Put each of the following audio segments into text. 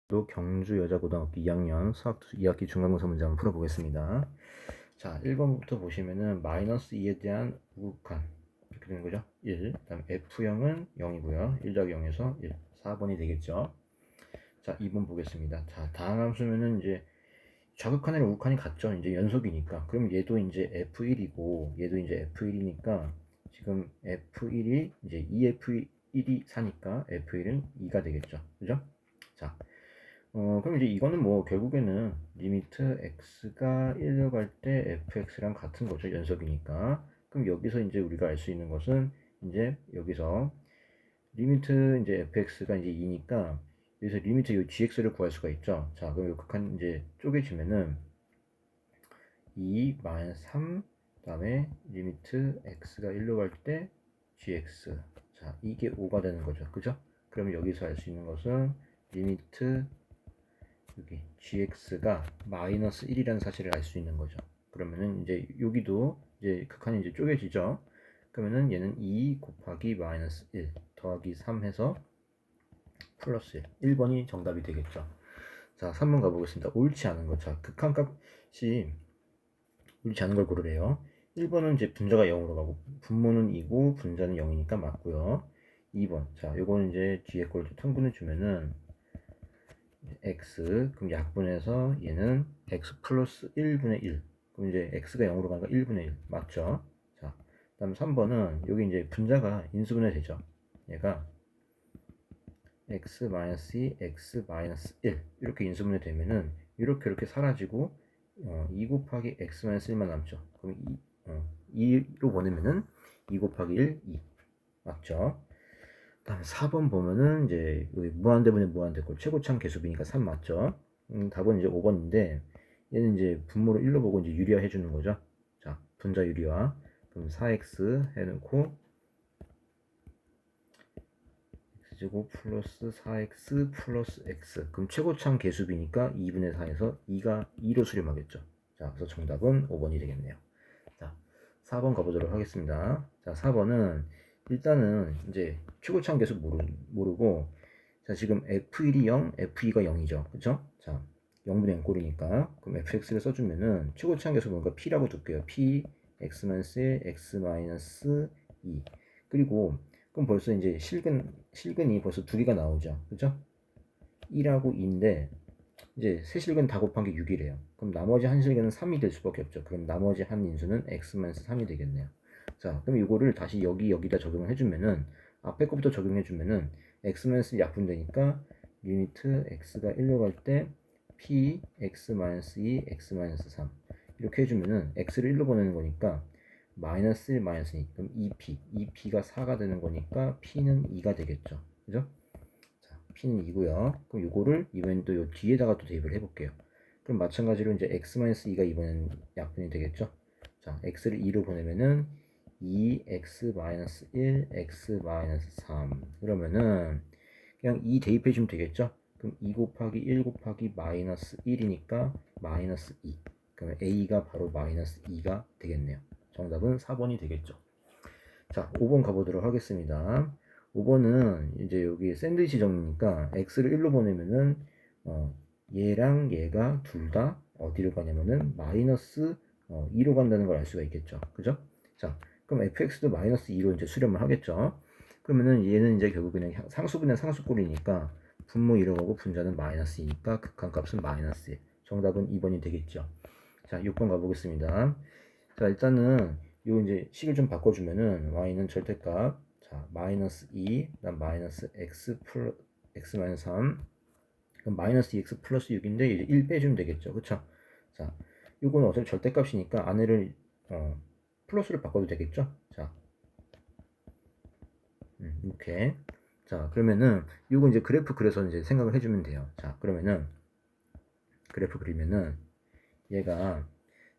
또 경주여자고등학교 2학년 수학 2학기 중간고사 문제 한번 풀어보겠습니다. 자, 1번부터 보시면은 마이너스 2에 대한 우극한 이렇게 되는 거죠. 1. 그다음 F형은 0이고요. 1-0에서 1. 4번이 되겠죠. 자, 2번 보겠습니다. 자, 다항 함수면은 이제 좌극한이랑 우극한이 같죠. 이제 연속이니까. 그럼 얘도 이제 F1이고 얘도 이제 F1이니까 지금 F1이 이제 2F1이 4니까 F1은 2가 되겠죠. 그죠? 자, 그럼 이제 이거는 뭐 결국에는 리미트 x가 1로 갈 때 fx랑 같은 거죠. 연속이니까. 그럼 여기서 이제 우리가 알 수 있는 것은 이제 여기서 리미트 이제 fx가 이제 2니까 여기서 리미트 요 gx를 구할 수가 있죠. 자, 그럼 요 극한 이제 쪼개지면은 2 3 그다음에 리미트 x가 1로 갈 때 gx. 자, 이게 5가 되는 거죠. 그죠? 그러면 여기서 알 수 있는 것은 리미트 여기 gx가 마이너스 1이라는 사실을 알 수 있는 거죠. 그러면은 이제 여기도 이제 극한이 이제 쪼개지죠. 그러면은 얘는 2 곱하기 마이너스 1 더하기 3 해서 플러스 1. 1번이 정답이 되겠죠. 자, 3번 가보겠습니다. 옳지 않은 것. 자, 극한값이 옳지 않은 걸 고르래요. 1번은 이제 분자가 0으로 가고 분모는 2고 분자는 0이니까 맞고요. 2번. 자, 요거는 이제 뒤에 걸 통분해 주면은 x 그럼 약분해서 얘는 x 플러스 1분의 1 그럼 이제 x가 0으로 가니까 1분의 1 맞죠? 자, 그 다음 3번은 여기 이제 분자가 인수분해 되죠. 얘가 x 마이너스 2 x 마이너스 1 이렇게 인수분해 되면은 이렇게 사라지고 2 곱하기 x 마이너스 1만 남죠. 그럼 2로 보내면은 2 곱하기 1 2 맞죠? 다음 4번 보면은 이제 여기 무한대분의 무한대꼴 최고차항 계수비니까 3 맞죠? 답은 이제 5번인데 얘는 이제 분모를 1로 보고 이제 유리화 해주는 거죠. 자, 분자 유리화. 그럼 4x 해놓고 x제곱 플러스 4x 플러스 x. 그럼 최고차항 계수비니까 2분의 4에서 2가 2로 수렴하겠죠. 자, 그래서 정답은 5번이 되겠네요. 자, 4번 가보도록 하겠습니다. 자, 4번은 일단은 이제 최고차항 계수 모르고 자, 지금 F1이 0, F2가 0이죠. 그쵸? 자, 0분의 0 꼴이니까. 그럼 fx를 써주면은 최고차항 계수 뭔가 p라고 둘게요. p, x-1, x-2. 그리고, 그럼 벌써 이제 실근이 벌써 두 개가 나오죠. 그죠? 1하고 2인데, 이제 세 실근 다 곱한 게 6이래요. 그럼 나머지 한 실근은 3이 될 수밖에 없죠. 그럼 나머지 한 인수는 x-3이 되겠네요. 자, 그럼 이거를 다시 여기다 적용을 해주면은, 앞에 거부터 적용해주면은, x-1 약분되니까, 리미트 x가 1로 갈 때, p, x-2, x-3. 이렇게 해주면은, x를 1로 보내는 거니까, 마이너스 1, 마이너스 2. 그럼 2p가 4가 되는 거니까, p는 2가 되겠죠. 그죠? P는 2고요. 그럼 이거를 이번엔 또 요 뒤에다가 또 대입을 해볼게요. 그럼 마찬가지로 이제 x-2가 이번엔 약분이 되겠죠. 자, x를 2로 보내면은 2x-1, x-3 그러면은 그냥 2 대입해주면 되겠죠. 그럼 2 곱하기 1 곱하기 마이너스 1이니까 마이너스 2. 그러면 a가 바로 마이너스 2가 되겠네요. 정답은 4번이 되겠죠. 자, 5번 가보도록 하겠습니다. 5번은 이제 여기 샌드위치 정리니까 x를 1로 보내면은 얘랑 얘가 둘 다 어디로 가냐면은 마이너스 2로 간다는 걸 알 수가 있겠죠. 그죠? 자, 그럼 fx도 마이너스 2로 이제 수렴을 하겠죠. 그러면은 얘는 이제 결국 그냥 상수분의 상수꼴이니까 분모 1로 가고 분자는 마이너스 2니까 극한값은 마이너스 1. 정답은 2번이 되겠죠. 자, 6번 가보겠습니다. 자, 일단은 요 이제 식을 좀 바꿔주면은 y는 절대값 자 마이너스 2 그다음 마이너스 x 마이너스 3 그럼 마이너스 2x 플러스 6인데 이제 1 빼주면 되겠죠. 그쵸? 자, 요거는 어차피 절대값이니까 안에를 플러스를 바꿔도 되겠죠. 자, 이렇게 자 그러면은 요거 이제 그래프 그려서 이제 생각을 해주면 돼요. 자, 그러면은 그래프 그리면은 얘가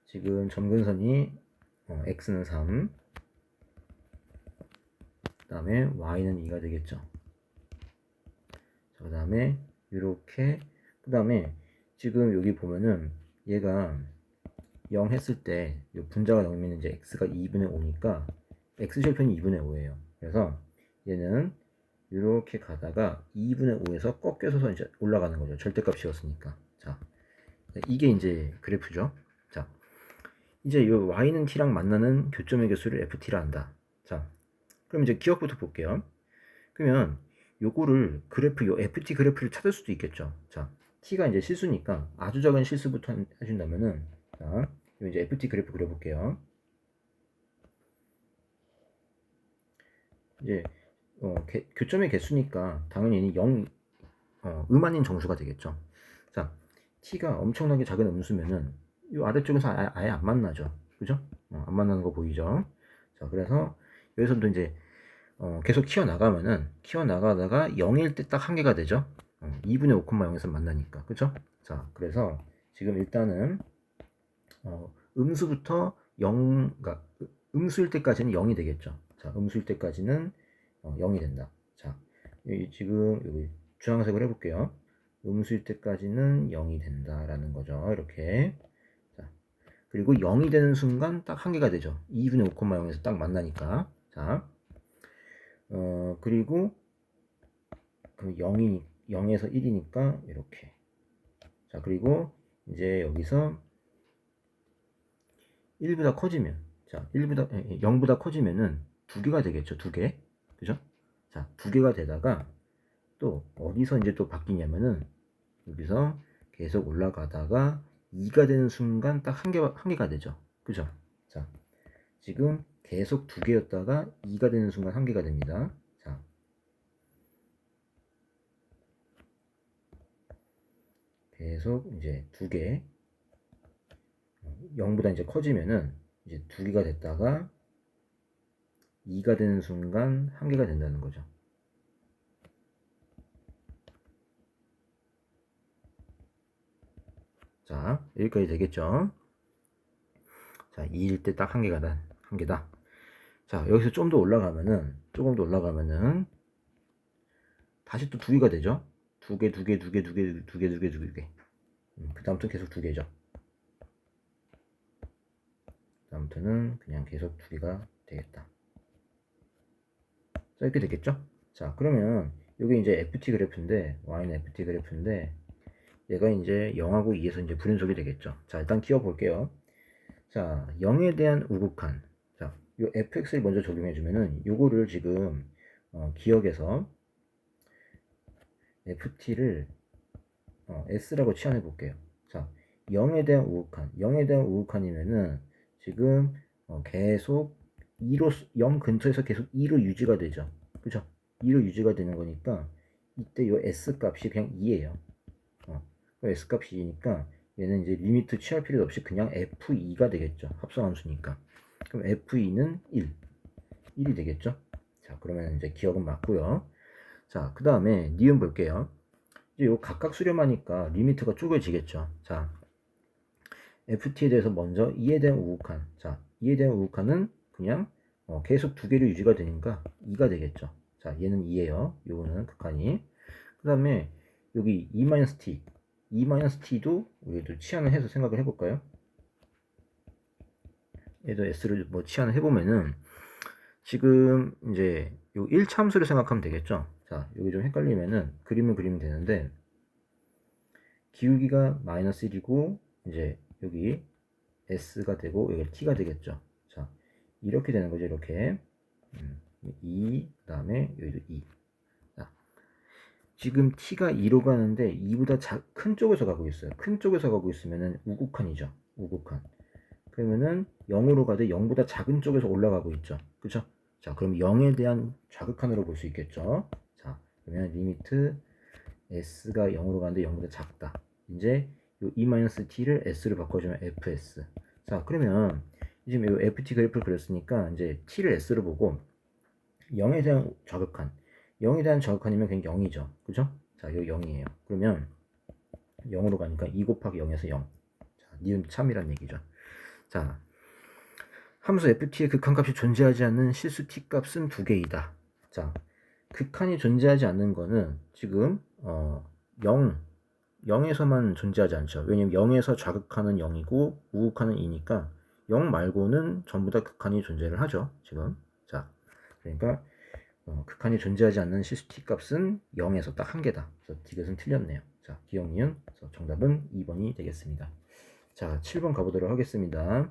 지금 점근선이 x는 3 그 다음에 y는 2가 되겠죠. 자, 그 다음에 이렇게 그 다음에 지금 여기 보면은 얘가 0 했을 때 분자가 0이면 이제 x가 2분의 5니까 x절편이 2분의 5예요. 그래서 얘는 이렇게 가다가 2분의 5에서 꺾여서 이제 올라가는 거죠. 절대값이었으니까. 자, 이게 이제 그래프죠. 자, 이제 이 y는 t랑 만나는 교점의 개수를 ft라 한다. 자, 그럼 이제 기억부터 볼게요. 그러면 요거를 그래프, 요 ft 그래프를 찾을 수도 있겠죠. 자, t가 이제 실수니까 아주 작은 실수부터 해준다면은, 자, 요 이제 ft 그래프 그려볼게요. 이제 교점의 개수니까 당연히 0, 음아닌 정수가 되겠죠. 자, t가 엄청나게 작은 음수면은 이 아래쪽에서 아예 안 만나죠. 그죠? 안 만나는 거 보이죠? 자, 그래서 여기서도 이제 계속 키워나가다가 0일 때 딱 한계가 되죠. 2분의 5,0에서 만나니까. 그죠? 자, 그래서 지금 일단은 음수부터 0, 그러니까 음수일 때까지는 0이 되겠죠. 자, 음수일 때까지는 0이 된다. 자, 지금 여기 주황색을 해볼게요. 음수일 때까지는 0이 된다라는 거죠. 이렇게. 자, 그리고 0이 되는 순간 딱 한계가 되죠. 2분의 5,0에서 딱 만나니까. 자, 그리고 그 0에서 1이니까 이렇게. 자, 그리고 이제 여기서 1보다 커지면, 자, 0보다 커지면은 2개가 되겠죠. 2개. 그죠? 자, 2개가 되다가 또 어디서 이제 또 바뀌냐면은 여기서 계속 올라가다가 2가 되는 순간 딱 한개가 되죠. 그죠? 자, 지금 계속 2개였다가 2가 되는 순간 한개가 됩니다. 자, 계속 이제 2개, 0보다 이제 커지면은 이제 2개가 됐다가 2가 되는 순간 한개가 된다는 거죠. 자, 여기까지 되겠죠? 자, 2일 때 딱 한개다. 자, 여기서 조금 더 올라가면은 다시 또 2개가 되죠? 2개. 그 다음부터 계속 2개죠. 다음부터는 그냥 계속 2개가 되겠다. 자, 이렇게 되겠죠? 자, 그러면 여기 이제 FT 그래프인데, Y는 FT 그래프인데, 얘가 이제 0하고 2에서 이제 불연속이 되겠죠. 자, 일단 키워볼게요. 자, 0에 대한 우극한. 자, 요 fx를 먼저 적용해주면은, 요거를 지금, 기억에서 ft를 s라고 치환해 볼게요. 자, 0에 대한 우극한이면은, 지금, 계속 2로, 0 근처에서 계속 2로 유지가 되죠. 그죠? 2로 유지가 되는 거니까, 이때 요 s 값이 그냥 2예요. S 값이 2니까, 얘는 이제 리미트 취할 필요 없이 그냥 f2가 되겠죠. 합성함수니까. 그럼 f2는 1이 되겠죠. 자, 그러면 이제 기억은 맞고요. 자, 그 다음에 니은 볼게요. 이제 요 각각 수렴하니까 리미트가 쪼개지겠죠. 자, ft에 대해서 먼저 2에 대한 우극한. 자, 2에 대한 우극한은 그냥 계속 2개로 유지가 되니까 2가 되겠죠. 자, 얘는 2예요. 요거는 극한이. 그 다음에 여기 2-t. 2-t도 우리도 치환을 해서 생각을 해볼까요? 얘도 s를 뭐 치환을 해보면은 지금 이제 요 1참수를 생각하면 되겠죠. 자, 여기 좀 헷갈리면은 그림을 그리면 되는데 기울기가 마이너스 1이고 이제 여기 s가 되고 여기 t가 되겠죠. 자, 이렇게 되는 거죠. 이렇게 2, 그 다음에 여기도 2. 자, 지금 t가 2로 가는데 2보다 큰 쪽에서 가고 있어요. 큰 쪽에서 가고 있으면은 우극한이죠. 우극한. 그러면은 0으로 가되 0보다 작은 쪽에서 올라가고 있죠. 그죠? 자, 그럼 0에 대한 좌극한으로 볼 수 있겠죠. 자, 그러면 리미트 s가 0으로 가는데 0보다 작다. 이제 요 e-t를 s로 바꿔주면 fs. 자, 그러면 지금 요 ft 그래프를 그렸으니까 이제 t를 s로 보고 0에 대한 좌극한. 0에 대한 좌극한이면 그냥 0이죠. 그죠? 자, 요 0이에요. 그러면 0으로 가니까 2 곱하기 0에서 0. 자, 니은 참이란 얘기죠. 자, 함수 ft의 극한값이 존재하지 않는 실수 t값은 2개이다. 자, 극한이 존재하지 않는 거는 지금 0에서만 존재하지 않죠. 왜냐면 0에서 좌극한은 0이고 우극한은 2니까 0 말고는 전부 다 극한이 존재를 하죠. 지금. 자, 그러니까 극한이 존재하지 않는 실수 t 값은 0에서 딱 한 개다. 그래서 디귿은 틀렸네요. 자, 기억 니은. 그래서 정답은 2번이 되겠습니다. 자, 7번 가보도록 하겠습니다.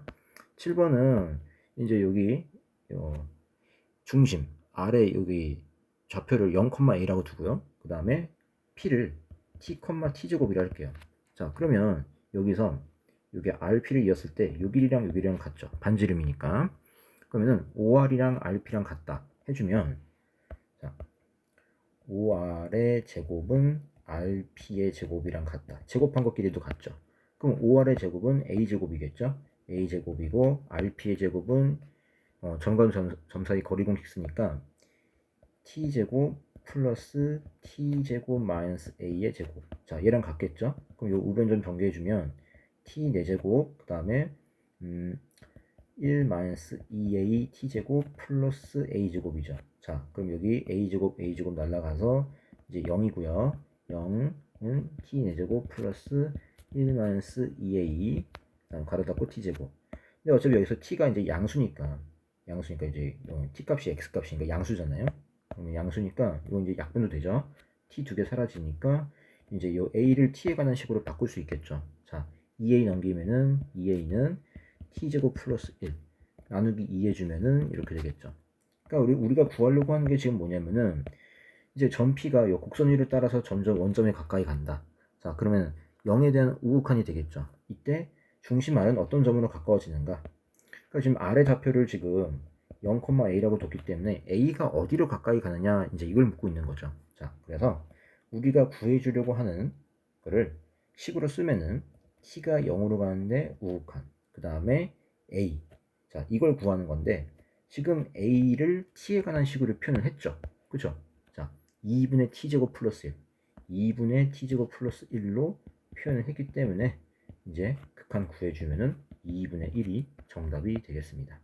7번은 이제 여기 중심 아래 여기 좌표를 0,a라고 두고요. 그 다음에 p를 t, t제곱이라 할게요. 자, 그러면 여기서 여기 rp를 이었을 때 여기랑 여기랑 같죠. 반지름이니까. 그러면은 or이랑 rp랑 같다 해주면, 자, or의 제곱은 rp의 제곱이랑 같다. 제곱한 것끼리도 같죠. 그럼 or의 제곱은 a제곱이겠죠. a제곱이고 rp의 제곱은 점과 점 사이 거리 공식 쓰니까 t제곱 플러스 t제곱 마이너스 a의 제곱. 자, 얘랑 같겠죠. 그럼 요 우변전 전개해주면 t 4제곱 그 다음에 1 마이너스 2a t제곱 플러스 a제곱이죠. 자, 그럼 여기 a제곱 날라가서 이제 0이고요. 0은 t 4제곱 플러스 1 마이너스 2a 가로 닫고 t제곱. 근데 어차피 여기서 t가 이제 양수니까 이제 t 값이 x 값이니까 양수잖아요. 그러면 양수니까 이거 이제 약분도 되죠. t 2개 사라지니까 이제 요 a를 t에 관한 식으로 바꿀 수 있겠죠. 자, 2a 넘기면은 2a는 t제곱 플러스 1 나누기 2 해주면은 이렇게 되겠죠. 그러니까 우리가 구하려고 하는 게 지금 뭐냐면은 이제 점 P가 요 곡선 위를 따라서 점점 원점에 가까이 간다. 자, 그러면 0에 대한 우극한이 되겠죠. 이때 중심 R은 어떤 점으로 가까워지는가? 그러니까 지금 R의 좌표를 지금 0,a라고 뒀기 때문에 a가 어디로 가까이 가느냐 이제 이걸 묻고 있는 거죠. 자, 그래서 우리가 구해주려고 하는 거를 식으로 쓰면은 t가 0으로 가는데 우극한 그 다음에 a. 자, 이걸 구하는 건데 지금 a를 t에 관한 식으로 표현을 했죠. 그죠? 자, 2분의 t제곱 플러스 1 2분의 t제곱 플러스 1로 표현을 했기 때문에 이제 극한 구해주면은 2분의 1이 정답이 되겠습니다.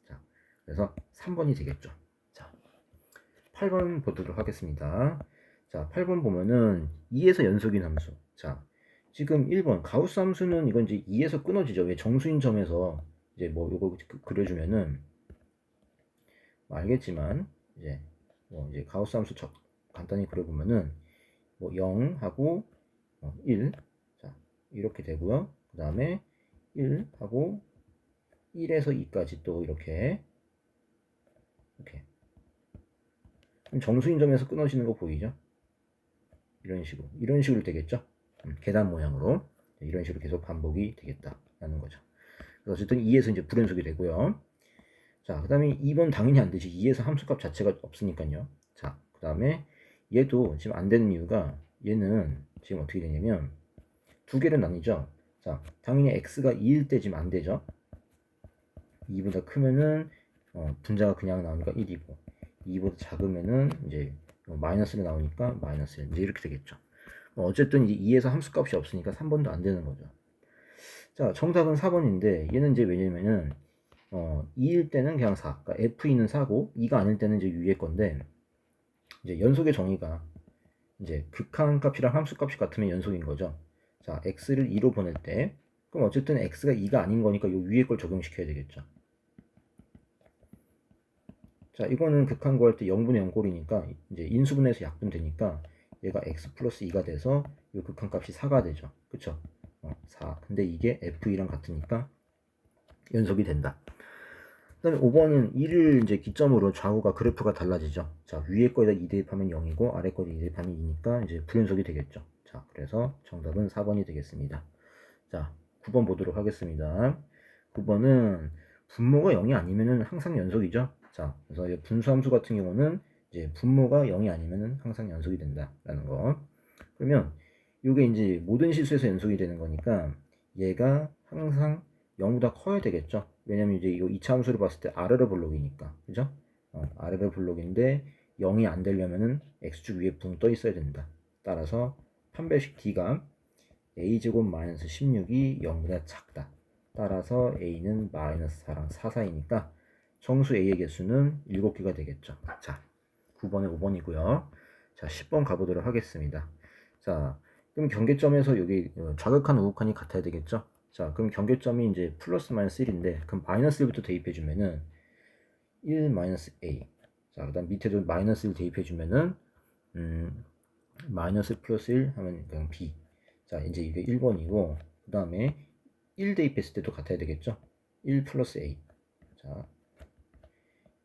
자, 그래서 3번이 되겠죠. 자, 8번 보도록 하겠습니다. 자, 8번 보면은 2에서 연속인 함수. 자, 지금 1번 가우스 함수는 이건 이제 2에서 끊어지죠. 왜 정수인 점에서 이제 뭐 요거 그려주면은 뭐 알겠지만 이제 이제 가우스 함수 간단히 그려보면은 뭐 0하고 1. 자, 이렇게 되고요. 그 다음에 1하고 1에서 2까지 또 이렇게 그럼 정수인 점에서 끊어지는 거 보이죠? 이런 식으로 되겠죠? 계단 모양으로 이런 식으로 계속 반복이 되겠다라는 거죠. 그래서 어쨌든 2에서 이제 불연속이 되고요. 자, 그 다음에 2번 당연히 안 되지. 2에서 함수값 자체가 없으니까요. 자, 그 다음에 얘도 지금 안 되는 이유가 얘는 지금 어떻게 되냐면 두 개로 나뉘죠. 자, 당연히 x가 2일 때 지금 안 되죠. 2보다 크면은 분자가 그냥 나오니까 1이고 2보다 작으면은 이제 마이너스로 나오니까 마이너스 1 이제 이렇게 되겠죠. 어쨌든 이제 2에서 함수값이 없으니까 3번도 안 되는 거죠. 자, 정답은 4번인데 얘는 이제 왜냐면은 2일 때는 그냥 4, 그러니까 F는 4고 2가 아닐 때는 이제 위의 건데 이제 연속의 정의가 이제 극한 값이랑 함수 값이 같으면 연속인 거죠. 자, x를 2로 보낼 때 그럼 어쨌든 x가 2가 아닌 거니까 요 위에 걸 적용시켜야 되겠죠. 자, 이거는 극한 구할 때 0분의 0 꼴이니까 이제 인수분해해서 약분되니까 얘가 x 플러스 2가 돼서 이 극한 값이 4가 되죠. 그쵸? 4. 근데 이게 f2랑 같으니까 연속이 된다. 그 다음에 5번은 2를 이제 기점으로 좌우가 그래프가 달라지죠. 자, 위에 거에다 2 대입하면 0이고 아래 거에다 2 대입하면 2니까 이제 불연속이 되겠죠. 자, 그래서 정답은 4번이 되겠습니다. 자, 9번 보도록 하겠습니다. 9번은 분모가 0이 아니면은 항상 연속이죠. 자, 그래서 분수함수 같은 경우는 이제 분모가 0이 아니면은 항상 연속이 된다라는 거. 그러면 이게 이제 모든 실수에서 연속이 되는 거니까 얘가 항상 0보다 커야 되겠죠. 왜냐면 이제 이거 2차 함수를 봤을 때 아르르 블록이니까. 그죠? 아르르 블록인데 0이 안 되려면은 x축 위에 붕 떠 있어야 된다. 따라서 판별식 d가 a제곱 마이너스 16이 0보다 작다. 따라서 a는 마이너스 4랑 4 사이니까 정수 a의 개수는 7개가 되겠죠. 자, 9번에 5번이고요. 자, 10번 가보도록 하겠습니다. 자, 그럼 경계점에서 여기 좌극한 우극한이 같아야 되겠죠. 자, 그럼 경계점이 이제 플러스 마이너스 1인데 그럼 마이너스 1부터 대입해주면은 1 마이너스 a. 자, 그 다음 밑에도 마이너스 1 대입해주면은, 마이너스 플러스 1 하면 그냥 B. 자, 이제 이게 1번이고, 그 다음에 1 대입했을 때도 같아야 되겠죠? 1 플러스 A. 자,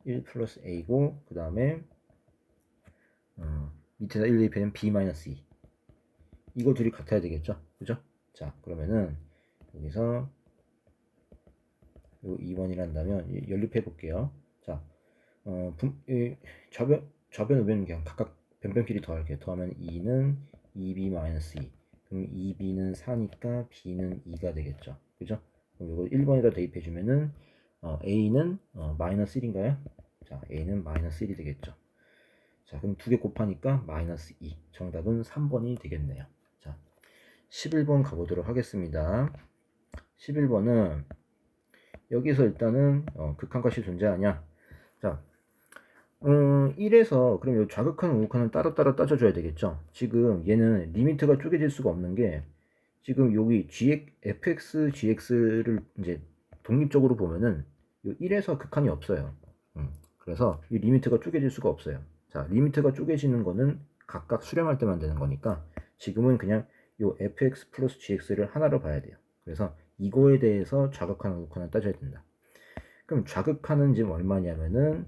1 플러스 A고, 그 다음에, 밑에다 1 대입하면 B 마이너스 2. 이거 둘이 같아야 되겠죠? 그죠? 자, 그러면은, 여기서, 요 2번이란다면, 연립해 볼게요. 자, 좌변, 우변은 그냥 각각 변변끼리 더할게요. 더하면 2는 2b 마이너스 2. 그럼 2b는 4니까 b는 2가 되겠죠. 그죠? 그럼 이거 1번에다 대입해주면은, a는 마이너스 1인가요? 자, a는 마이너스 1이 되겠죠. 자, 그럼 두 개 곱하니까 마이너스 2. 정답은 3번이 되겠네요. 자, 11번 가보도록 하겠습니다. 11번은 여기서 일단은 극한값이 존재하냐? 자, 1에서 그럼 이 좌극한 우극한을 따로따로 따져줘야 되겠죠. 지금 얘는 리미트가 쪼개질 수가 없는 게 지금 여기 fx, gx를 이제 독립적으로 보면은 이 1에서 극한이 없어요. 그래서 이 리미트가 쪼개질 수가 없어요. 자, 리미트가 쪼개지는 거는 각각 수렴할 때만 되는 거니까 지금은 그냥 이 fx 플러스 gx를 하나로 봐야 돼요. 그래서 이거에 대해서 좌극한 우극한을 따져야 된다. 그럼 좌극한은 지금 얼마냐면은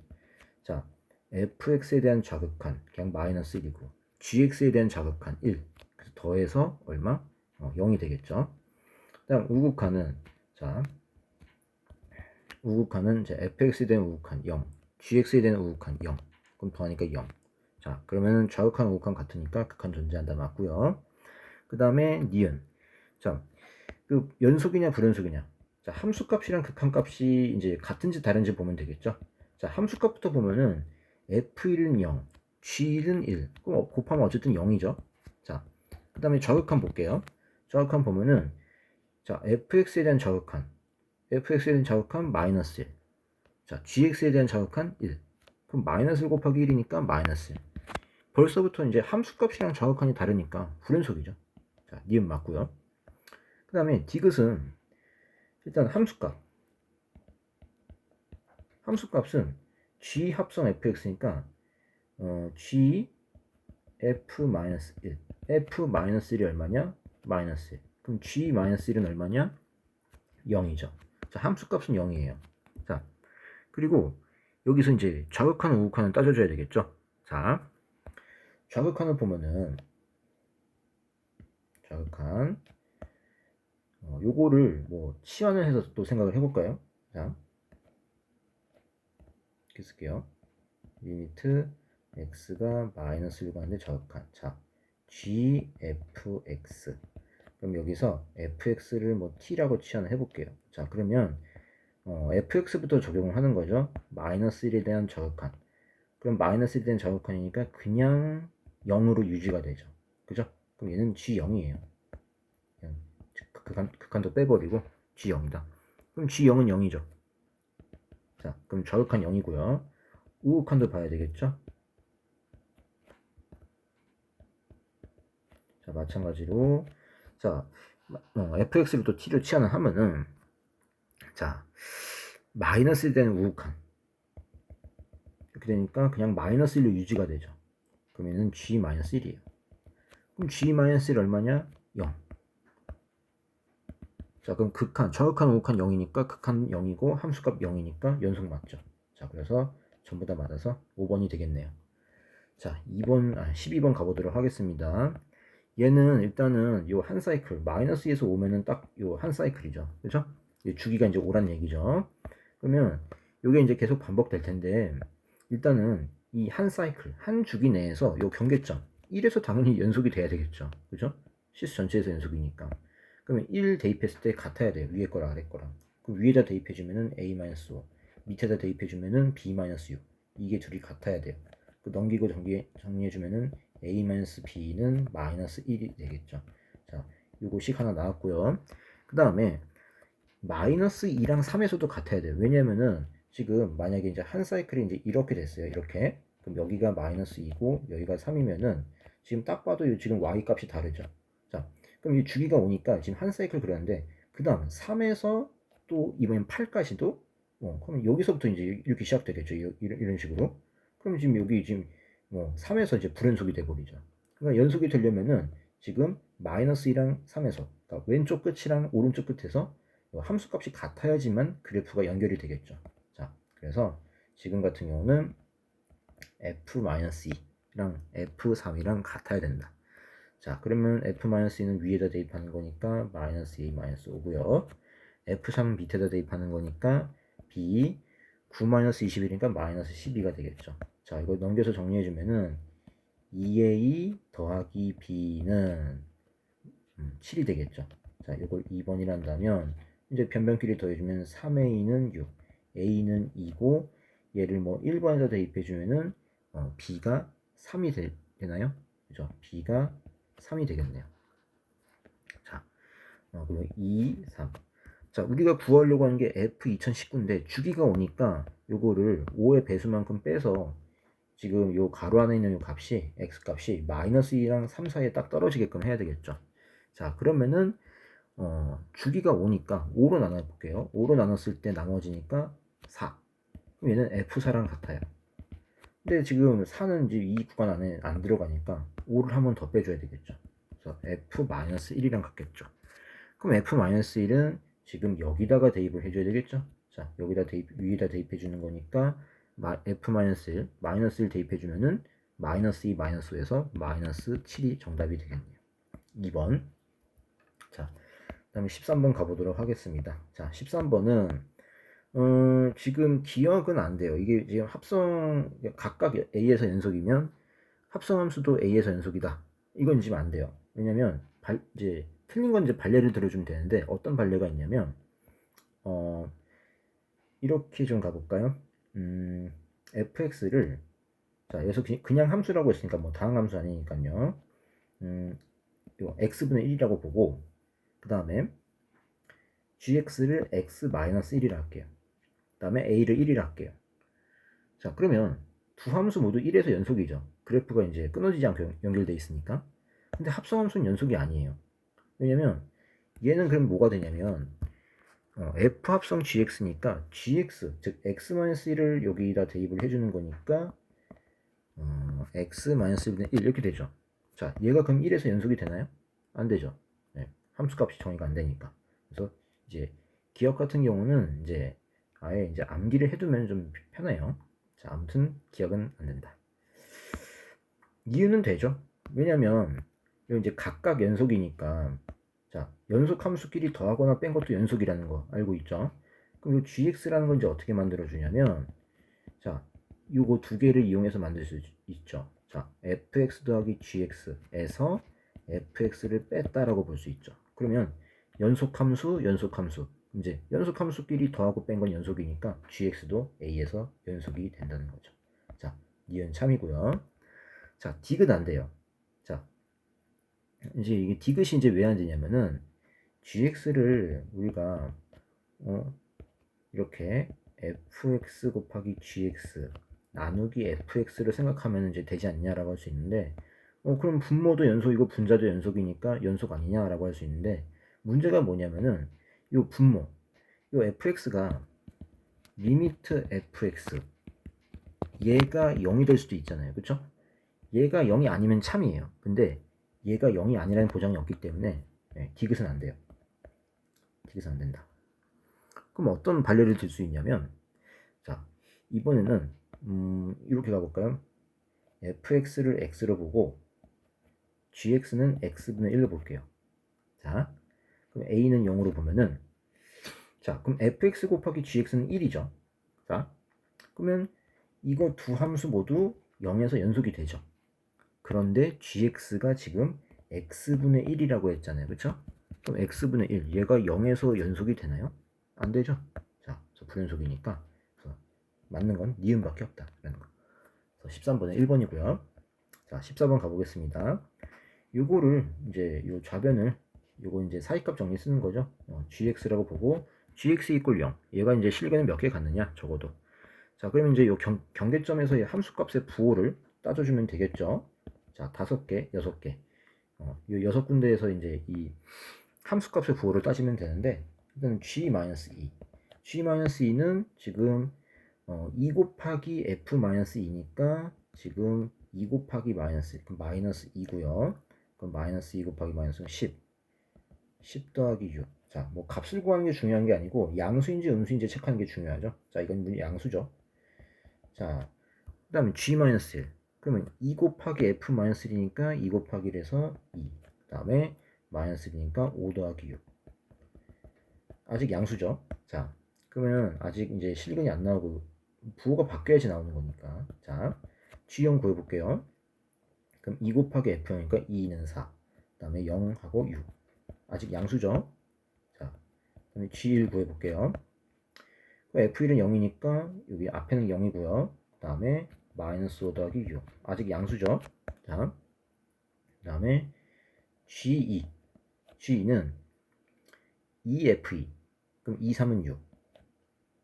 자, fx에 대한 좌극한 그냥 마이너스 1이고 gx에 대한 좌극한 1. 그래서 더해서 얼마? 0이 되겠죠. 그다음 우극한은 자, 우극한은 이제 fx에 대한 우극한 0, gx에 대한 우극한 0. 그럼 더하니까 0. 자, 그러면은 좌극한 우극한 같으니까 극한 존재한다 맞고요. 그다음에 니은. 자, 그 연속이냐 불연속이냐. 자, 함수값이랑 극한값이 이제 같은지 다른지 보면 되겠죠. 자, 함수값부터 보면은 f1은 0, g1은 1. 그럼 곱하면 어쨌든 0이죠. 자, 그 다음에 좌극한 볼게요. 좌극한 보면은 자, fx에 대한 좌극한 마이너스 1. 자, gx에 대한 좌극한 1. 그럼 마이너스 1 곱하기 1이니까 마이너스 1. 벌써부터 이제 함수값이랑 좌극한이 다르니까 불연속이죠. 자, 니은 맞고요. 그 다음에 디귿은 일단 함수값은 g 합성 fx니까 g f-1 f-1이 얼마냐? 마이너스 1. 그럼 g-1은 얼마냐? 0이죠. 자, 함수값은 0이에요. 자, 그리고 여기서 이제 좌극한 우극한은 따져줘야 되겠죠. 자, 좌극한을 보면은 좌극한 요거를 뭐 치환을 해서 또 생각을 해볼까요? 자, 이렇게 쓸게요. 리미트 x가 마이너스 1가 하는데 좌극한. 자, gfx. 그럼 여기서 fx를 뭐 t라고 치환을 해볼게요. 자, 그러면 fx부터 적용을 하는 거죠. 마이너스 1에 대한 좌극한. 그럼 마이너스 1에 대한 좌극한이니까 그냥 0으로 유지가 되죠. 그죠? 그럼 얘는 g0이에요. 극한도 빼버리고 g0이다. 그럼 g0은 0이죠. 자, 그럼 좌극한 0이고요. 우극한도 봐야 되겠죠? 자, 마찬가지로 자, fx를 또 t로 치환을 하면은 자, 마이너스 1에 대한 우극한 이렇게 되니까 그냥 마이너스 1로 유지가 되죠. 그러면은 g-1이에요. 그럼 g-1 얼마냐? 0. 자, 그럼 좌극한 우극한 0이니까 극한 0이고 함수값 0이니까 연속 맞죠. 자, 그래서 전부 다 맞아서 5번이 되겠네요. 자, 12번 가보도록 하겠습니다. 얘는 일단은 요 한 사이클 마이너스 2에서 오면은 딱 요 한 사이클이죠. 그죠? 주기가 이제 오란 얘기죠. 그러면 요게 이제 계속 반복될 텐데 일단은 이 한 사이클 한 주기 내에서 요 경계점 1에서 당연히 연속이 돼야 되겠죠. 그죠? 시스 전체에서 연속이니까. 그러면 1 대입했을 때 같아야 돼요. 위에 거랑 아래 거랑. 그럼 위에다 대입해주면은 a-5, 밑에다 대입해주면은 b-6. 이게 둘이 같아야 돼요. 넘기고 정리해주면은 a-b는 마이너스 1이 되겠죠. 자, 요거식 하나 나왔고요. 그 다음에 마이너스 2랑 3에서도 같아야 돼요. 왜냐면은 지금 만약에 이제 한 사이클이 이제 이렇게 됐어요. 이렇게. 그럼 여기가 마이너스 2고 여기가 3이면은 지금 딱 봐도 지금 y 값이 다르죠. 자, 그럼 이 주기가 오니까 지금 한 사이클 그렸는데 그 다음 3에서 또 이번엔 8까지도 그러면 여기서부터 이제 이렇게 시작되겠죠. 이런 식으로. 그럼 지금 여기 지금 뭐 3에서 이제 불연속이 돼버리죠. 그러니까 연속이 되려면은 지금 마이너스 2랑 3에서 그러니까 왼쪽 끝이랑 오른쪽 끝에서 함수값이 같아야지만 그래프가 연결이 되겠죠. 자, 그래서 지금 같은 경우는 f-2랑 f3이랑 같아야 된다. 자, 그러면 f-2는 위에다 대입하는 거니까 마이너스 2, 마이너스 5고요. f3은 밑에다 대입하는 거니까 b 9-21이니까 마이너스 12가 되겠죠. 자, 이거 넘겨서 정리해주면은 2a 더하기 b는 7이 되겠죠. 자, 이걸 2번이라 한다면 이제 변변끼리 더해주면 3a는 6, a는 2고 얘를 뭐 1번에다 대입해주면은 b가 3이 되나요? 그죠? b가 3이 되겠네요. 자, 그리고 2, 3. 자, 우리가 구하려고 하는 게 F2019인데 주기가 오니까 요거를 5의 배수만큼 빼서 지금 요 가로 안에 있는 요 값이 x 값이 마이너스 2랑 3 사이에 딱 떨어지게끔 해야 되겠죠. 자, 그러면은 주기가 오니까 5로 나눠 볼게요. 5로 나눴을 때 나머지니까 4. 그럼 얘는 F4랑 같아요. 근데 지금 4는 이제 이 구간 안에 안 들어가니까 5를 한 번 더 빼줘야 되겠죠. 그래서 F-1이랑 같겠죠. 그럼 F-1은 지금 여기다가 대입을 해줘야 되겠죠. 자, 여기다 위에다 대입해 주는 거니까 F-1, 마이너스 1 대입해 주면은 마이너스 2, 마이너스 5에서 마이너스 7이 정답이 되겠네요. 2번. 자, 그 다음에 13번 가보도록 하겠습니다. 자, 13번은 지금 기억은 안 돼요. 이게 지금 합성 각각 A에서 연속이면 합성함수도 A에서 연속이다. 이건 지금 안 돼요. 왜냐면 이제 틀린 건 이제 발례를 들어주면 되는데 어떤 발례가 있냐면 이렇게 좀 가볼까요? fx를 자 여기서 그냥 함수라고 했으니까 뭐 다항함수 아니니까요. 이거 x분의 1이라고 보고 그 다음에 gx를 x-1이라 할게요. 그 다음에 a를 1이라 할게요. 자, 그러면 두 함수 모두 1에서 연속이죠. 그래프가 이제 끊어지지 않고 연결되어 있으니까. 근데 합성함수는 연속이 아니에요. 왜냐면 얘는 그럼 뭐가 되냐면 f 합성 gx니까 gx 즉 x-1을 여기다 대입을 해주는 거니까 x-1분의 1 이렇게 되죠. 자, 얘가 그럼 1에서 연속이 되나요? 안 되죠. 네, 함수값이 정의가 안 되니까. 그래서 이제 기억 같은 경우는 이제 아예 이제 암기를 해두면 좀 편해요. 자, 아무튼 기억은 안 된다. 이유는 되죠. 왜냐면 이제 각각 연속이니까 자, 연속 함수끼리 더하거나 뺀 것도 연속이라는 거 알고 있죠? 그럼 이 gx라는 건 이제 어떻게 만들어 주냐면 자, 요거 두 개를 이용해서 만들 수 있죠. 자, fx 더하기 gx에서 fx를 뺐다라고 볼 수 있죠. 그러면 연속함수, 연속함수. 이제 연속함수끼리 더하고 뺀 건 연속이니까 gx도 a에서 연속이 된다는 거죠. 자, 니은 참이고요. 자, 디귿 안 돼요. 자, 이제 이게 디귿이 이제 왜 안 되냐면은 gx를 우리가 이렇게 fx 곱하기 gx 나누기 fx를 생각하면 이제 되지 않냐라고 할 수 있는데 그럼 분모도 연속이고 분자도 연속이니까 연속 아니냐라고 할 수 있는데 문제가 뭐냐면은 요 분모 요 fx가 리미트 fx 얘가 0이 될 수도 있잖아요. 그쵸? 얘가 0이 아니면 참이에요. 근데 얘가 0이 아니라는 보장이 없기 때문에 디귿은 안 돼요. 디귿은 안 된다. 그럼 어떤 반례를 들 수 있냐면 자, 이번에는 이렇게 가볼까요? fx를 x로 보고 gx는 x분의 1로 볼게요. 자, 그럼 a는 0으로 보면은 자, 그럼 fx 곱하기 gx는 1이죠. 자, 그러면 이거 두 함수 모두 0에서 연속이 되죠. 그런데 gx가 지금 x분의 1이라고 했잖아요. 그쵸? 그럼 x분의 1, 얘가 0에서 연속이 되나요? 안 되죠. 자, 불연속이니까 맞는 건 니은밖에 없다. 라는 거. 13번에 1번이고요. 자, 14번 가보겠습니다. 요거를 이제 요 좌변을 요거 이제 사이값 정리 쓰는 거죠. gx라고 보고 gx 이꼴 0. 얘가 이제 실근을 몇 개 갖느냐 적어도. 자, 그러면 이제 요 경계점에서의 함수값의 부호를 따져주면 되겠죠. 자, 5개, 6개. 요 6군데에서 이제 이 함수값의 부호를 따지면 되는데 일단 g-2. g-2는 지금 2 곱하기 f-2니까 지금 2 곱하기 마이너스, 그럼 마이너스 2고요. 그럼 마이너스 2 곱하기 마이너스 10. 10 더하기 6. 자, 뭐 값을 구하는 게 중요한 게 아니고 양수인지 음수인지 체크하는 게 중요하죠. 자, 이건 양수죠. 자, 그 다음에 g-1. 그러면 2 곱하기 f-1이니까 2 곱하기 1에서 2. 그 다음에 마이너스 1이니까 5 더하기 6. 아직 양수죠. 자, 그러면 아직 이제 실근이 안 나오고 부호가 바뀌어야지 나오는 거니까. 자, G0 구해볼게요. 그럼 2 곱하기 F0이니까 2는 4. 그 다음에 0하고 6. 아직 양수죠. 자, 그 다음에 G1 구해볼게요. F1은 0이니까 여기 앞에는 0이고요. 그 다음에 마이너스 5 더하기 6. 아직 양수죠. 자, 그 다음에 G2. G2는 2F2. 그럼 2, 3은 6.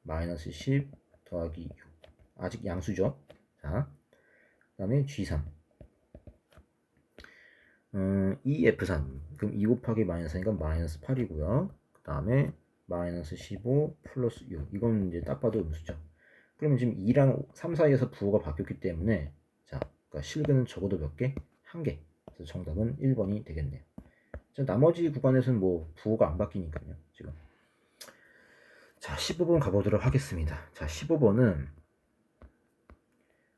마이너스 10 더하기 6. 아직 양수죠. 자, 그 다음에 G3. 2F3. 그럼 2 곱하기 마이너스 4니까 마이너스 8이고요. 그 다음에 마이너스 15 플러스 6. 이건 이제 딱 봐도 음수죠. 그러면 지금 2랑 3 사이에서 부호가 바뀌었기 때문에 자, 그러니까 실근은 적어도 몇 개? 1개. 그래서 정답은 1번이 되겠네요. 자, 나머지 구간에서는 뭐 부호가 안 바뀌니까요. 지금. 자, 15번 가보도록 하겠습니다. 자, 15번은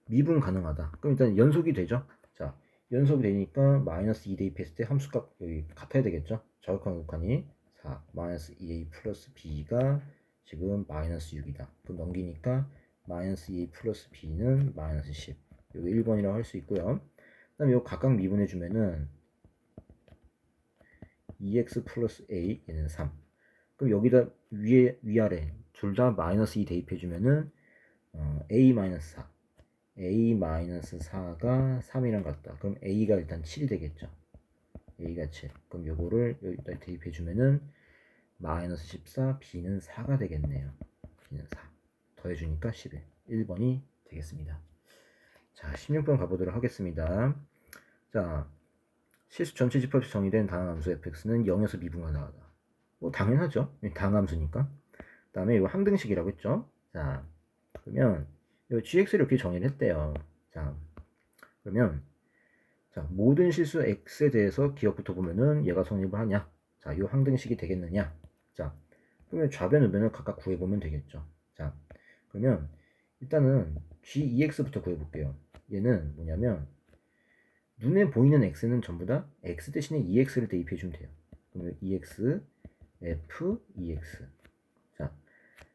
미분 가능하다. 그럼 일단 연속이 되죠. 자, 연속이 되니까 마이너스 2 대입했을 때 함수값 여기 같아야 되겠죠. 저격한 극한이 4 마이너스 2a 플러스 b가 지금 마이너스 6이다. 그럼 넘기니까 마이너스 2a 플러스 b는 마이너스 10. 여기 1번이라고 할 수 있고요. 그 다음에 이거 각각 미분해주면은 2x 플러스 a 얘는 3. 그럼 여기다 위아래 둘 다 마이너스 2 대입해주면은 a 마이너스 4. a-4가 3이랑 같다. 그럼 a가 일단 7이 되겠죠. a가 7. 그럼 요거를 여기다 대입해주면은 마이너스 14, b는 4가 되겠네요. b는 4. 더해주니까 11. 1번이 되겠습니다. 자, 16번 가보도록 하겠습니다. 자, 실수 전체 집합이 정의된 다항함수 fx는 0에서 미분가 나가다. 뭐 당연하죠. 다항함수니까. 그 다음에 이거 항등식이라고 했죠. 자, 그러면 이 gx를 이렇게 정의를 했대요. 자, 그러면 자, 모든 실수 x에 대해서 기억부터 보면은 얘가 성립을 하냐? 자, 이 항등식이 되겠느냐? 자, 그러면 좌변 우변을 각각 구해보면 되겠죠. 자, 그러면 일단은 g2x부터 구해볼게요. 얘는 뭐냐면 눈에 보이는 x는 전부 다 x 대신에 2x를 대입해주면 돼요. 그러면 2x, f, 2x. 자,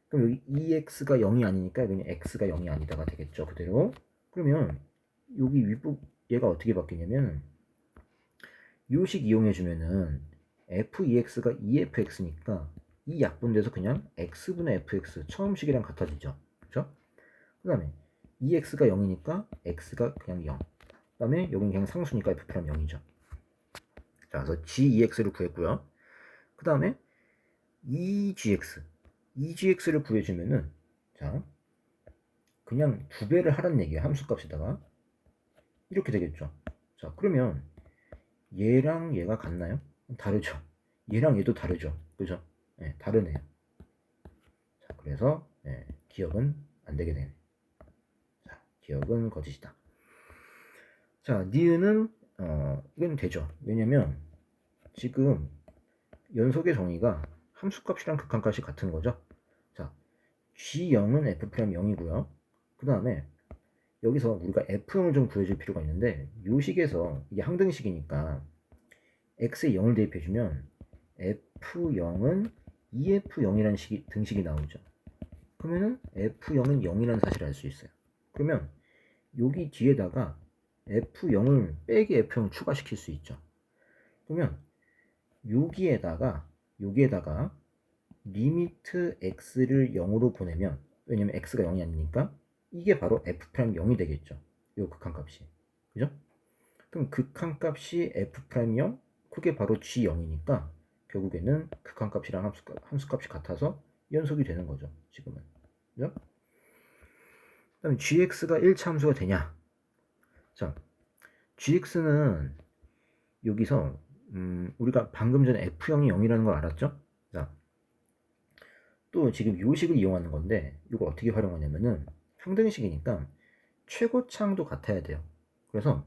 그럼 여기 2x가 0이 아니니까 그냥 x가 0이 아니다가 되겠죠. 그대로. 그러면 여기 윗부 얘가 어떻게 바뀌냐면 요식 이용해주면은 f2x가 2fx니까 이 약분돼서 그냥 x분의 fx 처음식이랑 같아지죠. 그렇죠? 그 다음에 2x가 0이니까 x가 그냥 0. 그 다음에 여기는 그냥 상수니까 f 프라임 0이죠. 자, 그래서 g2x를 구했고요. 그 다음에 2gx를 구해주면은 자, 그냥 2배를 하라는 얘기예요. 함수값에다가 이렇게 되겠죠. 자, 그러면 얘랑 얘가 같나요? 다르죠. 얘랑 얘도 다르죠. 그죠? 네, 다르네요. 자, 그래서 네, 기억은 안 되게 되네. 자, 기억은 거짓이다. 자, 니은은 이건 되죠. 왜냐면 지금 연속의 정의가 함수값이랑 극한값이 같은 거죠. 자, G0은 F'0이고요. 그 다음에 여기서 우리가 F형을 좀 구해줄 필요가 있는데 요 식에서 이게 항등식이니까 X에 0을 대입해주면 F0은 EF0이라는 등식이 나오죠. 그러면은 F0은 0이라는 사실을 알 수 있어요. 그러면 여기 뒤에다가 F0을 빼기 F0을 추가시킬 수 있죠. 그러면 여기에다가 리미트 x를 0으로 보내면 왜냐면 x가 0이 아니니까 이게 바로 f'0이 되겠죠. 요 극한값이. 그죠? 그럼 극한값이 f'0 그게 바로 g0이니까 결국에는 극한값이랑 함수값이 같아서 연속이 되는 거죠. 지금은. 그죠? 그다음에 gx가 1차 함수가 되냐? 자, gx는 여기서 우리가 방금 전에 f0이 0이라는 걸 알았죠? 자, 또 지금 요식을 이용하는 건데 이걸 어떻게 활용하냐면은 평등식이니까 최고차항도 같아야 돼요. 그래서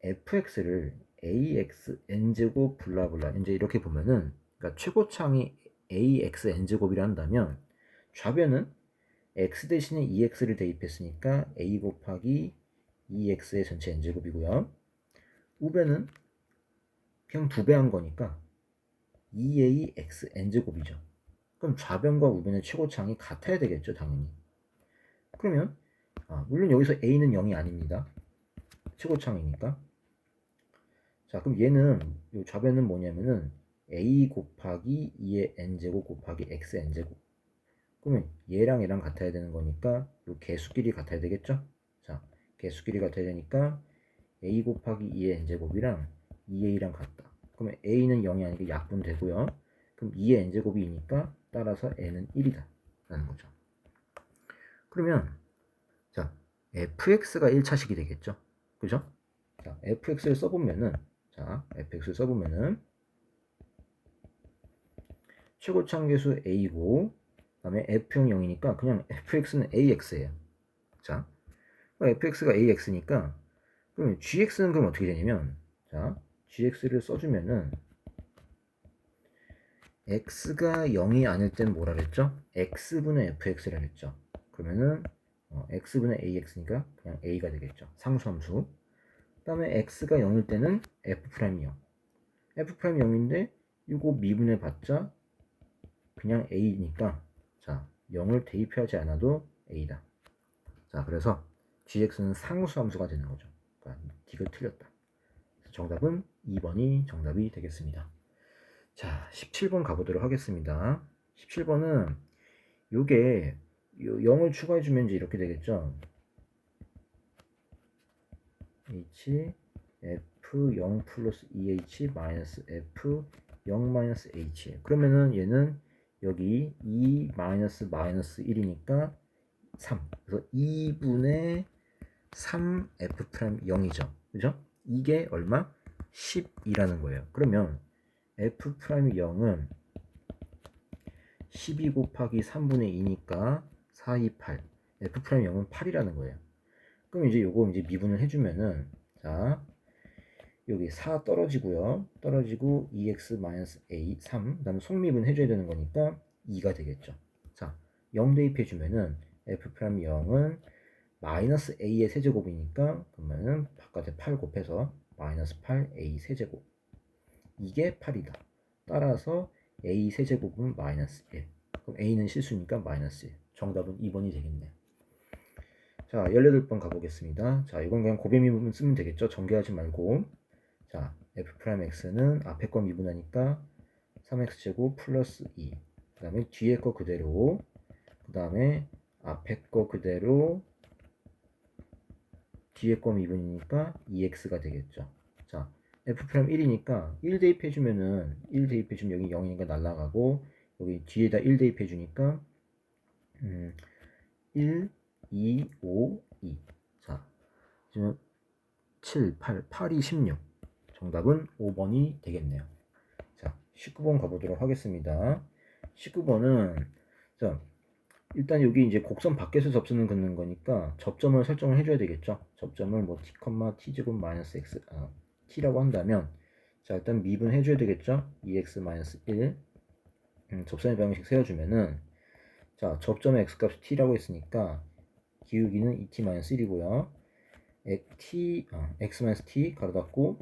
fx를 ax n제곱 블라블라 이제 이렇게 보면은, 그러니까 최고차항이 ax n제곱이라 한다면 좌변은 x 대신에 2x를 대입했으니까 a 곱하기 2x의 전체 n제곱이고요. 우변은 그냥 2배 한 거니까 2ax n제곱이죠. 그럼 좌변과 우변의 최고차항이 같아야 되겠죠, 당연히. 그러면 물론 여기서 a는 0이 아닙니다. 최고차항이니까. 자, 그럼 얘는 요 좌변은 뭐냐면은 a 곱하기 2의 n제곱 곱하기 x n제곱. 그러면 얘랑 같아야 되는 거니까 요 개수끼리 같아야 되겠죠? 자, 개수끼리 같아야 되니까 a 곱하기 2의 n제곱이랑 2a랑 같다. 그러면 a는 0이 아니고 약분되고요. 그럼 2의 n제곱이 2니까 따라서 n은 1이다 라는 거죠. 그러면 자, fx가 1차식이 되겠죠? 그죠? 자, fx를 써보면은 최고차항 계수 a고, 그 다음에 f형 0이니까 그냥 fx는 ax예요. 자, fx가 ax니까 그럼 gx는 그럼 어떻게 되냐면, 자, gx를 써주면은 x가 0이 아닐 땐 뭐라 그랬죠? x분의 fx라 그랬죠. 그러면은 x분의 ax니까 그냥 a가 되겠죠. 상수함수. 그 다음에 x가 0일 때는 f'이 0. f'이 0인데 이거 미분해 봤자 그냥 a니까, 자, 0을 대입하지 않아도 a다. 자, 그래서 gx는 상수함수가 되는 거죠. 그러니까 d가 틀렸다. 정답은 2번이 정답이 되겠습니다. 자, 17번 가보도록 하겠습니다. 17번은 요게 0을 추가해주면 이제 이렇게 되겠죠. h f0 플러스 2h 마이너스 f0 마이너스 h. 그러면은 얘는 여기 2 마이너스 1이니까 3. 그래서 2분의 3 f'0이죠. 그죠? 이게 얼마? 10이라는 거예요. 그러면 f'0은 12 곱하기 3분의 2니까 4, 2, 8. f'0은 8이라는 거예요. 그럼 이제 요거 이제 미분을 해주면은, 자, 여기 4 떨어지고요. 떨어지고 2x-a 3. 그 다음에 속미분 해줘야 되는 거니까 2가 되겠죠. 자, 0 대입해주면은 f'0은 마이너스 a의 세제곱이니까 그러면은 바깥에 8 곱해서 마이너스 8a 세제곱. 이게 8이다. 따라서 a 세제곱은 마이너스 1. 그럼 a는 실수니까 마이너스 1. 정답은 2번이 되겠네. 자, 18번 가보겠습니다. 자, 이건 그냥 곱의 미분 쓰면 되겠죠. 전개하지 말고. 자, f'x는 앞에 거 미분하니까 3x제곱 플러스 2. 그 다음에 뒤에 거 그대로. 그 다음에 앞에 거 그대로. 뒤에 거 미분이니까 2x가 되겠죠. 자, f'1이니까 1 대입해주면은 1 대입해주면 여기 0이니까 날라가고, 여기 뒤에다 1 대입해주니까 1, 2, 5, 2. 자, 지금 7, 8, 8이 16. 정답은 5번이 되겠네요. 자, 19번 가보도록 하겠습니다. 19번은 자, 일단 여기 이제 곡선 밖에서 접선을 긋는 거니까 접점을 설정을 해줘야 되겠죠. 접점을 뭐 t, t제곱 마이너스 x, t라고 한다면, 자, 일단 미분 해줘야 되겠죠. 2x 마이너스 1. 접선의 방식 세워주면은, 자, 접점의 x값이 t라고 했으니까 기울기는 2t 마이너스 1이고요. x 마이너스 t 가로 닫고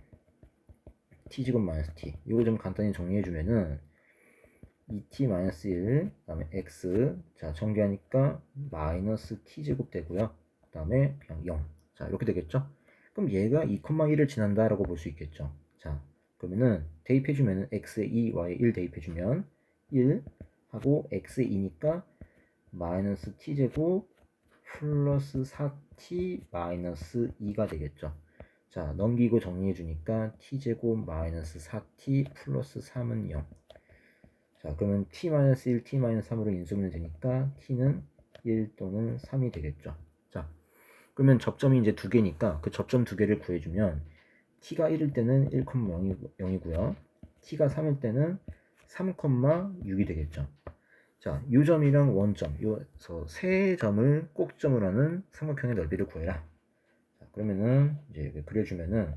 t제곱 마이너스 t. 이거 좀 간단히 정리해주면은 2t 마이너스 1, 그 다음에 x, 자, 전개하니까 마이너스 t제곱 되고요. 그 다음에 그냥 0. 자, 이렇게 되겠죠? 그럼 얘가 2,1을 지난다 라고 볼 수 있겠죠. 자, 그러면은 대입해주면은 x에 2, y에 1 대입해주면 1 하고 x에 2니까 마이너스 t제곱 플러스 4t 마이너스 2가 되겠죠. 자, 넘기고 정리해주니까 t제곱 마이너스 4t 플러스 3은 0. 자, 그러면 t-1, t-3으로 인수하면 되니까 t는 1 또는 3이 되겠죠. 자, 그러면 접점이 이제 두 개니까 그 접점 두 개를 구해주면 t가 1일 때는 1,0이고요. t가 3일 때는 3,6이 되겠죠. 자, 요 점이랑 원점, 요서 세 점을 꼭점으로 하는 삼각형의 넓이를 구해라. 자, 그러면은 이제 그려주면은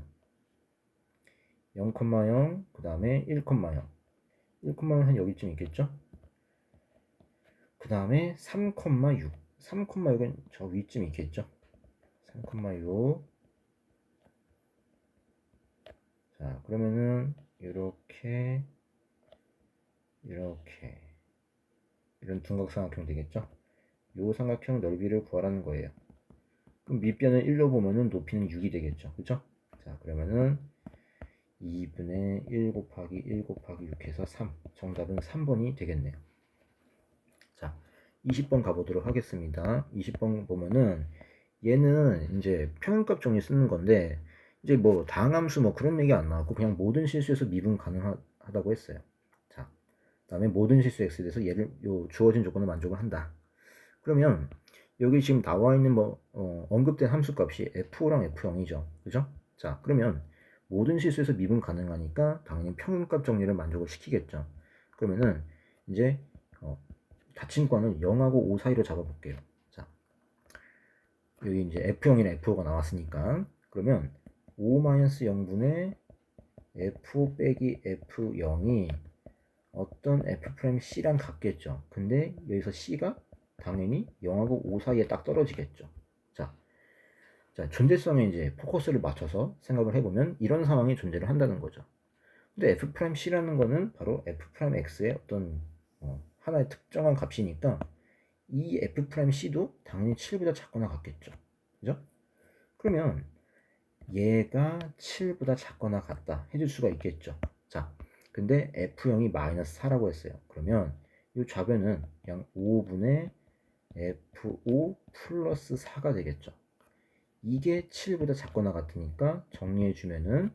0,0, 그 다음에 1,0. 1,0는 한 여기쯤 있겠죠? 그 다음에 3,6. 3,6은 저 위쯤 있겠죠? 3,6. 자, 그러면은 이렇게 이런 둔각삼각형 되겠죠? 요 삼각형 넓이를 구하라는 거예요. 그럼 밑변을 1로 보면은 높이는 6이 되겠죠. 그죠? 자, 그러면은 2분의 1 곱하기 1 곱하기 6 해서 3. 정답은 3번이 되겠네요. 자, 20번 가보도록 하겠습니다. 20번 보면은 얘는 이제 평균값 정리 쓰는 건데 이제 뭐 다항함수 뭐 그런 얘기 안 나왔고 그냥 모든 실수에서 미분 가능하다고 했어요. 자, 그다음에 모든 실수 x에 대해서 얘를 요 주어진 조건을 만족을 한다. 그러면 여기 지금 나와 있는 뭐 언급된 함수 값이 f5랑 f0이죠. 그죠? 자, 그러면 모든 실수에서 미분 가능하니까 당연히 평균값 정리를 만족을 시키겠죠. 그러면은 이제 닫힌권을 0하고 5 사이로 잡아볼게요. 자, 여기 이제 f0이나 f5가 나왔으니까 그러면 5-0분의 f5 빼기 f0이 어떤 f'C랑 같겠죠. 근데 여기서 C가 당연히 0하고 5 사이에 딱 떨어지겠죠. 자, 존재성에 이제 포커스를 맞춰서 생각을 해보면 이런 상황이 존재를 한다는 거죠. 근데 f'C라는 거는 바로 f'X의 어떤 하나의 특정한 값이니까 이 f'C도 당연히 7보다 작거나 같겠죠. 그죠? 그러면 얘가 7보다 작거나 같다 해줄 수가 있겠죠. 자, 근데 f0이 마이너스 4라고 했어요. 그러면 이 좌변은 그냥 5분의 f5 플러스 4가 되겠죠. 이게 7보다 작거나 같으니까 정리해주면은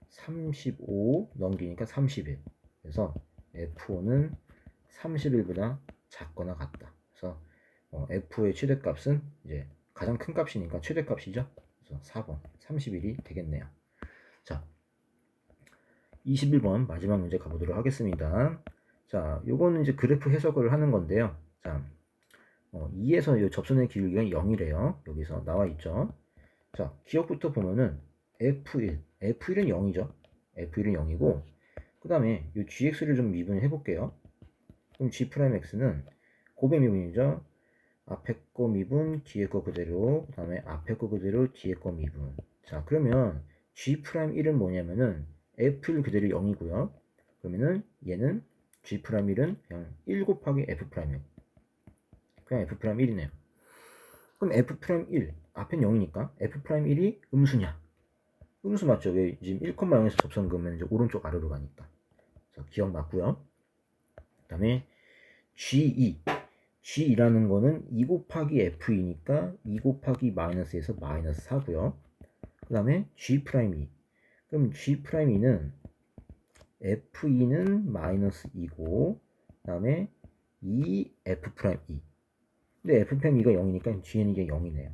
35 넘기니까 31. 그래서 f5는 31보다 작거나 같다. 그래서 f의 최대값은 이제 가장 큰 값이니까 최대값이죠. 그래서 4번 31이 되겠네요. 자, 21번 마지막 문제 가보도록 하겠습니다. 자, 요거는 이제 그래프 해석을 하는 건데요. 자, 2에서 이 접선의 기울기가 0이래요. 여기서 나와 있죠. 자, 기억부터 보면은 F1, F1은 0이죠. F1은 0이고, 그 다음에 이 GX를 좀 미분해 볼게요. 그럼 G'X는 고배 미분이죠. 앞에 거 미분, 뒤에 거 그대로, 그 다음에 앞에 거 그대로, 뒤에 거 미분. 자, 그러면 G'1은 뭐냐면은 F1 그대로 0이고요. 그러면은 얘는 G'1은 그냥 1 곱하기 F'1. 그냥 F'1이네요. 그럼 F'1, 앞엔 0이니까 F'1이 음수냐? 음수 맞죠? 왜 지금 1,0에서 접선 그으면 이제 오른쪽 아래로 가니까. 그래서 기억 맞고요. 그 다음에 G2. G이라는 거는 2 곱하기 F이니까 2 곱하기 마이너스에서 마이너스 4고요. 그 다음에 G'2. 그럼 G'2는 F2는 마이너스 2고 그 다음에 2F'2. 근데 F'E가 0이니까 G는 이게 0이네요.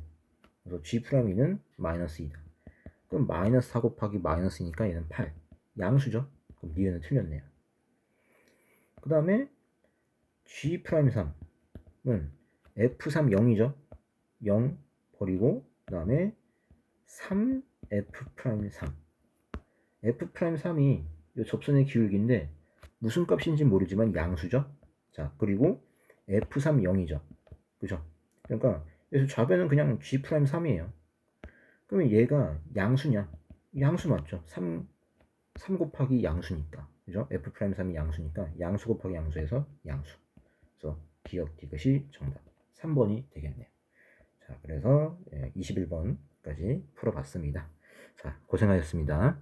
그래서 G'2는 마이너스 2다. 그럼 마이너스 4 곱하기 마이너스니까 얘는 8. 양수죠? 그럼 니은은 틀렸네요. 그 다음에 G'3은 F3 0이죠? 0 버리고 그 다음에 3F'3. F'3이 이 접선의 기울기인데 무슨 값인지 모르지만 양수죠? 자, 그리고 F3 0이죠? 그죠? 그러니까 여기서 좌변은 그냥 G'3이에요. 그러면 얘가 양수냐? 양수 맞죠? 3 곱하기 양수니까. 그죠? F'3이 양수니까 양수 곱하기 양수에서 양수. 그래서 기억 디귿이 정답. 3번이 되겠네요. 자, 그래서 21번까지 풀어봤습니다. 자, 고생하셨습니다.